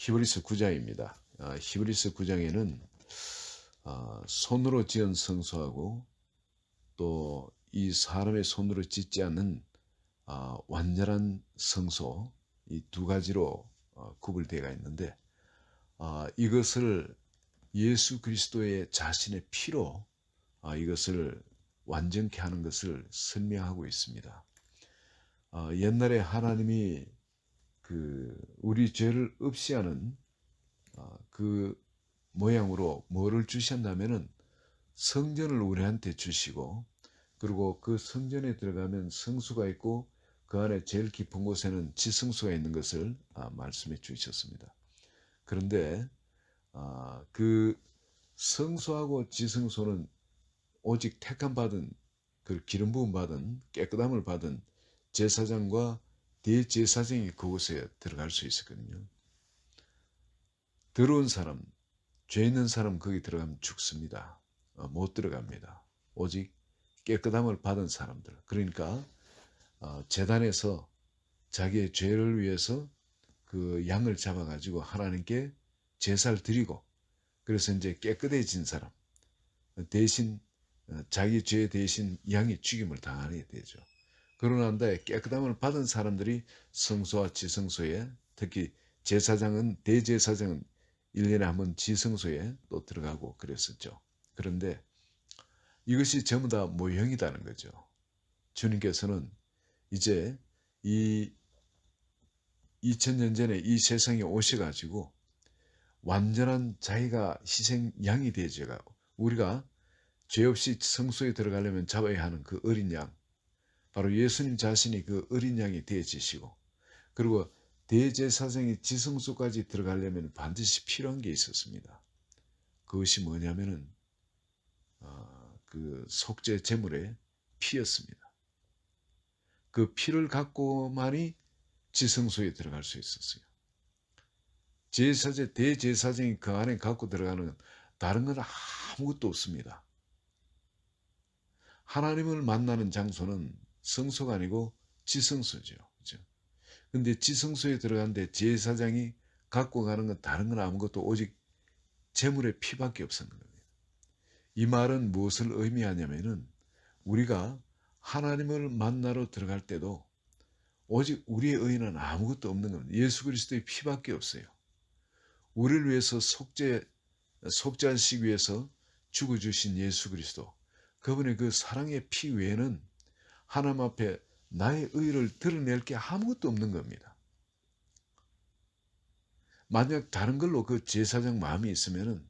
히브리서 9장입니다. 히브리서 9장에는 손으로 지은 성소하고 또 이 사람의 손으로 짓지 않는 완전한 성소, 이 두 가지로 구분되어 있는데, 이것을 예수 그리스도의 자신의 피로 이것을 완전케 하는 것을 설명하고 있습니다. 옛날에 하나님이 우리 죄를 없이 하는 그 모양으로 뭐를 주셨냐면은 성전을 우리한테 주시고, 그리고 그 성전에 들어가면 성수가 있고 그 안에 제일 깊은 곳에는 지성소가 있는 것을 말씀해 주셨습니다. 그런데 그 성소하고 지성소는 오직 택함 받은, 그 기름 부음 받은, 깨끗함을 받은 제사장과 대제사장이 그곳에 들어갈 수 있었거든요. 더러운 사람, 죄 있는 사람 거기 들어가면 죽습니다. 못 들어갑니다. 오직 깨끗함을 받은 사람들, 그러니까 제단에서 자기의 죄를 위해서 그 양을 잡아가지고 하나님께 제사를 드리고, 그래서 이제 깨끗해진 사람 대신 자기 죄 대신 양이 죽임을 당하게 되죠. 그러고 난 다음에 깨끗함을 받은 사람들이 성소와 지성소에, 특히 제사장은, 대제사장은 1년에 한 번 지성소에 또 들어가고 그랬었죠. 그런데 이것이 전부 다 모형이라는 거죠. 주님께서는 이제 이 2000년 전에 이 세상에 오셔가지고 완전한 자기가 희생 양이 되어져가, 우리가 죄 없이 성소에 들어가려면 잡아야 하는 그 어린 양, 바로 예수님 자신이 그 어린 양이 되어지시고, 그리고 대제사장이 지성소까지 들어가려면 반드시 필요한 게 있었습니다. 그것이 뭐냐면은 그 속죄 제물의 피였습니다. 그 피를 갖고만이 지성소에 들어갈 수 있었어요. 대제사장이 그 안에 갖고 들어가는 다른 건 아무것도 없습니다. 하나님을 만나는 장소는 성소가 아니고 지성소죠. 그렇죠? 근데 지성소에 들어가는데 제사장이 갖고 가는 건 다른 건 아무것도 오직 제물의 피밖에 없었는 겁니다. 이 말은 무엇을 의미하냐면은 우리가 하나님을 만나러 들어갈 때도 오직 우리의 의는 아무것도 없는 겁니다. 예수 그리스도의 피밖에 없어요. 우리를 위해서 속죄하시기 위해서 죽어주신 예수 그리스도, 그분의 그 사랑의 피 외에는 하나님 앞에 나의 의를 드러낼 게 아무것도 없는 겁니다. 만약 다른 걸로 그 제사장 마음이 있으면은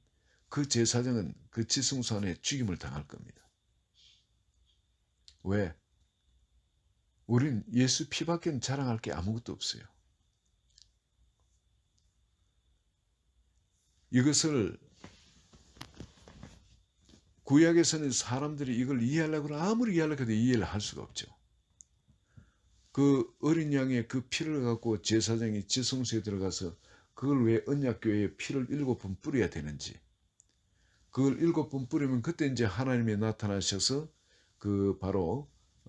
그 제사장은 그 지성소 안에 죽임을 당할 겁니다. 왜? 우린 예수 피밖에 자랑할 게 아무것도 없어요. 이것을 구약에서는 사람들이 이걸 이해하려고 아무리 이해하려고 해도 이해를 할 수가 없죠. 그 어린 양의 그 피를 갖고 제사장이 지성소에 들어가서 그걸 왜 언약궤에 피를 7번 뿌려야 되는지, 그걸 7번 뿌리면 그때 이제 하나님이 나타나셔서 그 바로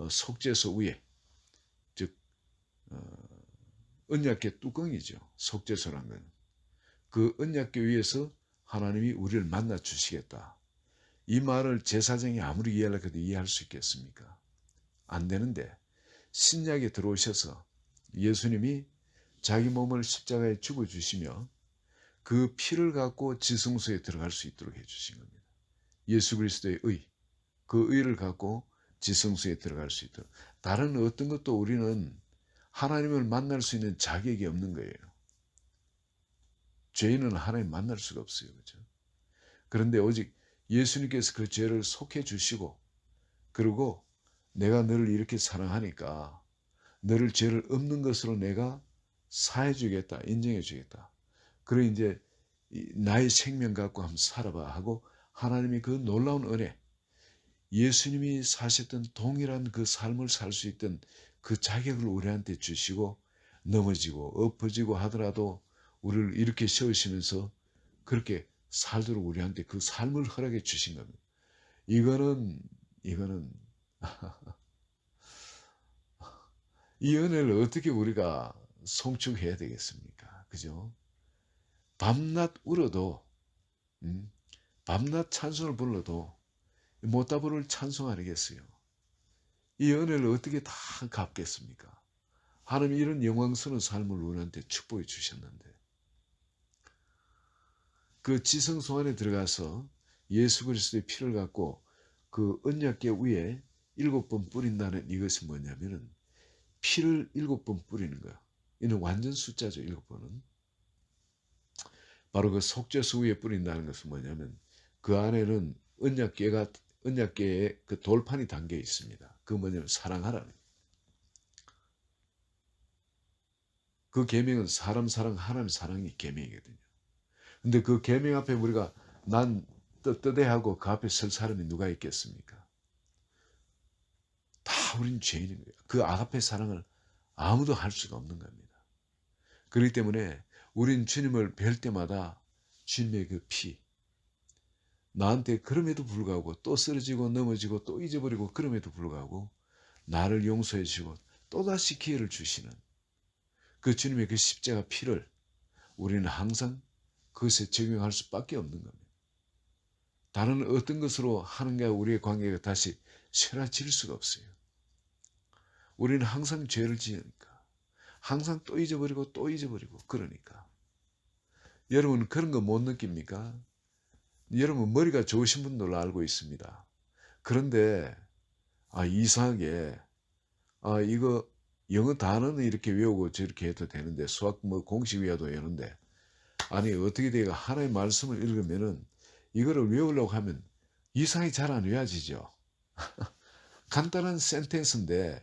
속죄소 위에, 즉 언약궤 뚜껑이죠. 속죄소란 건. 그 언약궤 위에서 하나님이 우리를 만나 주시겠다. 이 말을 제사장이 아무리 이해하려고 해도 이해할 수 있겠습니까? 안 되는데, 신약에 들어오셔서 예수님이 자기 몸을 십자가에 죽어주시며 그 피를 갖고 지성소에 들어갈 수 있도록 해주신 겁니다. 예수 그리스도의 의, 그 의를 갖고 지성소에 들어갈 수 있도록. 다른 어떤 것도 우리는 하나님을 만날 수 있는 자격이 없는 거예요. 죄인은 하나님 만날 수가 없어요. 그렇죠? 그런데 오직 예수님께서 그 죄를 속해 주시고, 그리고 내가 너를 이렇게 사랑하니까 너를 죄를 없는 것으로 내가 사해 주겠다, 인정해 주겠다. 그래 이제 나의 생명 갖고 한번 살아봐 하고 하나님이 그 놀라운 은혜, 예수님이 사셨던 동일한 그 삶을 살 수 있던 그 자격을 우리한테 주시고, 넘어지고 엎어지고 하더라도 우리를 이렇게 세우시면서 그렇게 살도록 우리한테 그 삶을 허락해 주신 겁니다. 이거는 이 은혜를 어떻게 우리가 송축해야 되겠습니까? 그죠? 밤낮 울어도 음, 밤낮 찬송을 불러도 못다 부를 찬송 아니겠어요? 이 은혜를 어떻게 다 갚겠습니까? 하나님 이런 영광스러운 삶을 우리한테 축복해 주셨는데 그 지성소 안에 들어가서 예수 그리스도의 피를 갖고 그 언약궤 위에 7번 뿌린다는 이것이 뭐냐면은 피를 7번 뿌리는 거야. 이는 완전 숫자죠. 7번은. 바로 그 속죄수 위에 뿌린다는 것은 뭐냐면 그 안에는 언약궤에 그 돌판이 담겨 있습니다. 그 뭐냐면 사랑하라는. 그 계명은 사람 사랑 하나님 사랑이 계명이거든요. 근데 그 계명 앞에 우리가 난 떳떳해하고 그 앞에 설 사람이 누가 있겠습니까? 다 우린 죄인인 거예요. 그 앞에 사랑을 아무도 할 수가 없는 겁니다. 그렇기 때문에 우린 주님을 뵐 때마다 주님의 그 피, 나한테 그럼에도 불구하고 또 쓰러지고 넘어지고 또 잊어버리고 그럼에도 불구하고 나를 용서해 주시고 또다시 기회를 주시는 그 주님의 그 십자가 피를 우리는 항상 그것에 적용할 수밖에 없는 겁니다. 다른 어떤 것으로 하나님과 우리의 관계가 다시 쇠라질 수가 없어요. 우리는 항상 죄를 지으니까. 항상 또 잊어버리고 또 잊어버리고 그러니까. 여러분 그런 거 못 느낍니까? 여러분 머리가 좋으신 분들로 알고 있습니다. 그런데 이상하게 이거 영어 단어는 이렇게 외우고 저렇게 해도 되는데 수학 뭐 공식 외워도 되는데 아니 어떻게 돼가 하나의 말씀을 읽으면은 이거를 외우려고 하면 이상하게 잘 안 외워지죠. 간단한 센텐스인데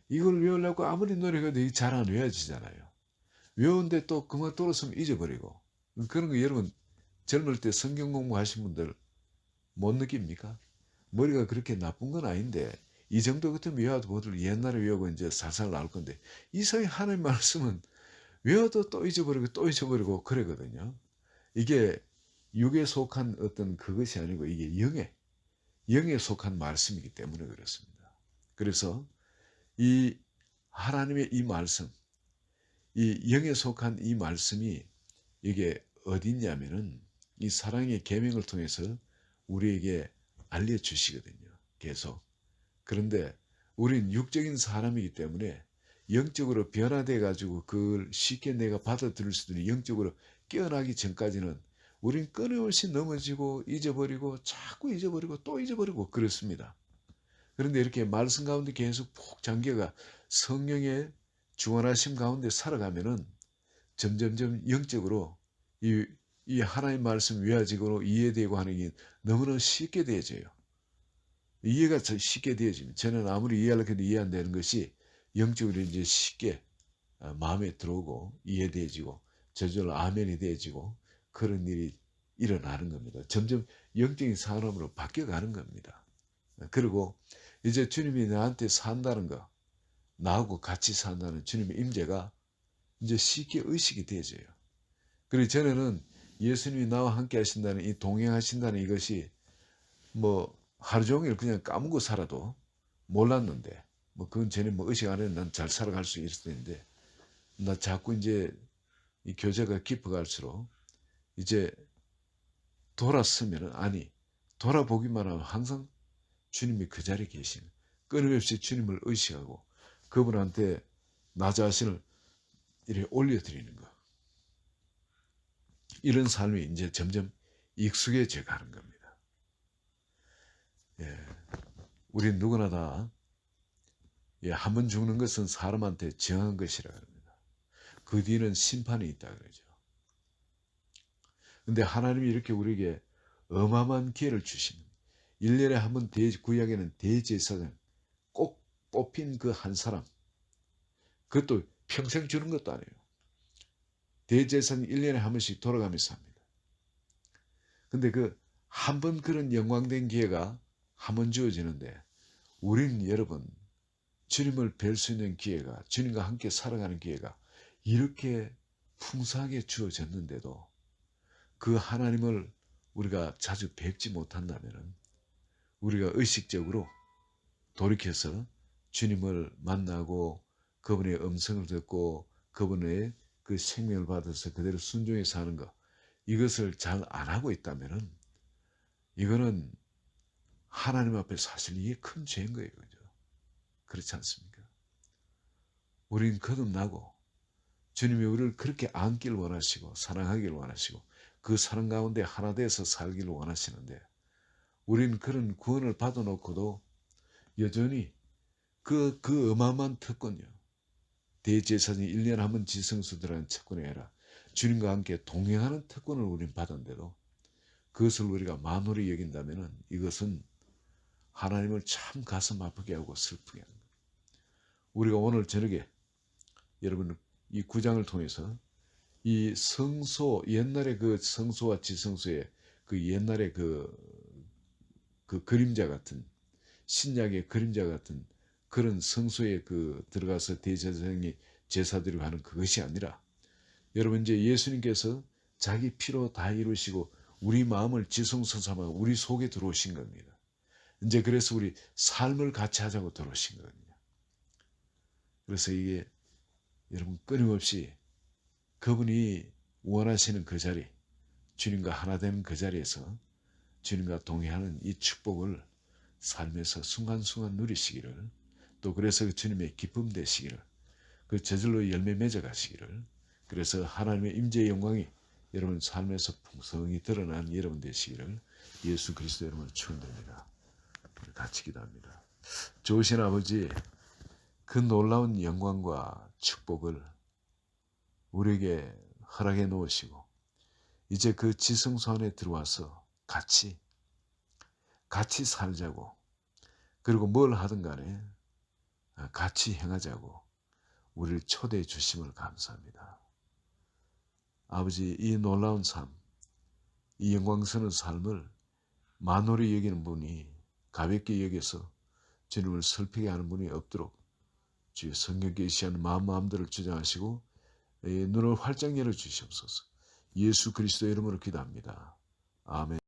이걸 외우려고 아무리 노력해도 잘 안 외워지잖아요. 외우는데 또 그만 떨어지면 잊어버리고 그런 거 여러분 젊을 때 성경 공부하신 분들 못 느낍니까? 머리가 그렇게 나쁜 건 아닌데 이 정도 같으면 외워도 보들 옛날에 외우고 이제 살살 나올 건데 이상하게 하나님 말씀은 외워도 또 잊어버리고 또 잊어버리고 그러거든요. 이게 육에 속한 어떤 그것이 아니고 이게 영에 속한 말씀이기 때문에 그렇습니다. 그래서 이 하나님의 이 말씀, 이 영에 속한 이 말씀이 이게 어디냐면은 이 사랑의 계명을 통해서 우리에게 알려주시거든요. 계속. 그런데 우린 육적인 사람이기 때문에 영적으로 변화돼 가지고 그걸 쉽게 내가 받아들일 수도 있는 영적으로 깨어나기 전까지는 우린 끊임없이 넘어지고 잊어버리고 자꾸 잊어버리고 또 잊어버리고 그렇습니다. 그런데 이렇게 말씀 가운데 계속 푹 잠겨가 성령의 주관하심 가운데 살아가면은 점점점 영적으로 이 하나님 말씀 외워지고 이해되고 하는 게 너무나 쉽게 되어져요. 이해가 쉽게 되어집니다. 저는 아무리 이해하려고 해도 이해 안 되는 것이 영적으로 이제 쉽게 마음에 들어오고 이해되어지고 저절로 아멘이 되어지고 그런 일이 일어나는 겁니다. 점점 영적인 사람으로 바뀌어가는 겁니다. 그리고 이제 주님이 나한테 산다는 거, 나하고 같이 산다는 주님의 임재가 이제 쉽게 의식이 되어져요. 그리고 전에는 예수님이 나와 함께 하신다는 이 동행하신다는 이것이 뭐 하루 종일 그냥 까먹고 살아도 몰랐는데 뭐 그건 전에 뭐 의식 안 했는데 난 잘 살아갈 수 있을 텐데 나 자꾸 이제 이 교제가 깊어갈수록 이제 돌아서면은 돌아보기만 하면 항상 주님이 그 자리에 계시는 끊임없이 주님을 의식하고 그분한테 나 자신을 이렇게 올려드리는 거. 이런 삶이 이제 점점 익숙해져 가는 겁니다. 예. 우리 누구나 다 한 번 죽는 것은 사람한테 정한 것이라 합니다. 그 뒤는 심판이 있다 그러죠. 근데 하나님이 이렇게 우리에게 어마어마한 기회를 주십니다. 1년에 한 번 구약에는 대제사장 꼭 뽑힌 그 한 사람 그것도 평생 주는 것도 아니에요. 대제사장 1년에 한 번씩 돌아가면서 합니다. 근데 그 한 번 그런 영광된 기회가 한 번 주어지는데 우리는 여러분 주님을 뵐 수 있는 기회가 주님과 함께 살아가는 기회가 이렇게 풍성하게 주어졌는데도 그 하나님을 우리가 자주 뵙지 못한다면 우리가 의식적으로 돌이켜서 주님을 만나고 그분의 음성을 듣고 그분의 그 생명을 받아서 그대로 순종해서 하는 것 이것을 잘 안 하고 있다면은 이거는 하나님 앞에 사실 이게 큰 죄인 거예요. 그죠? 그렇지 않습니까? 우리는 거듭나고 주님이 우리를 그렇게 안기를 원하시고 사랑하기를 원하시고 그 사랑 가운데 하나 돼서 살기를 원하시는데 우리는 그런 구원을 받아놓고도 여전히 그 어마어마한 특권이요. 대제사장이 1년에 한 번 지성소들하는 특권이 아니라 주님과 함께 동행하는 특권을 우리는 받았는데도 그것을 우리가 만홀히 여긴다면 이것은 하나님을 참 가슴 아프게 하고 슬프게 하는 거예요. 우리가 오늘 저녁에 여러분 이 구장을 통해서 이 성소 옛날에 그 성소와 지성소의 그 옛날에 그 그림자 같은 신약의 그림자 같은 그런 성소에 들어가서 대제사장이 제사드리고 하는 그것이 아니라 여러분 이제 예수님께서 자기 피로 다 이루시고 우리 마음을 지성소 삼아 우리 속에 들어오신 겁니다. 이제 그래서 우리 삶을 같이 하자고 들어오신 거거든요. 그래서 이게 여러분 끊임없이 그분이 원하시는 그 자리, 주님과 하나 되는 그 자리에서 주님과 동행하는 이 축복을 삶에서 순간순간 누리시기를 또 그래서 주님의 기쁨 되시기를 그 저절로 열매 맺어 가시기를 그래서 하나님의 임재의 영광이 여러분 삶에서 풍성히 드러난 여러분 되시기를 예수 그리스도 이름으로 축원드립니다. 우리 같이 기도합니다. 좋으신 아버지 그 놀라운 영광과 축복을 우리에게 허락해 놓으시고 이제 그 지성소 안에 들어와서 같이 살자고 그리고 뭘 하든 간에 같이 행하자고 우리를 초대해 주심을 감사합니다. 아버지 이 놀라운 삶, 이 영광스러운 삶을 만홀히 여기는 분이 가볍게 여겨서 주님을 슬프게 하는 분이 없도록 주의 성경 계시하는 마음들을 주장하시고 눈을 활짝 열어 주시옵소서. 예수 그리스도의 이름으로 기도합니다. 아멘.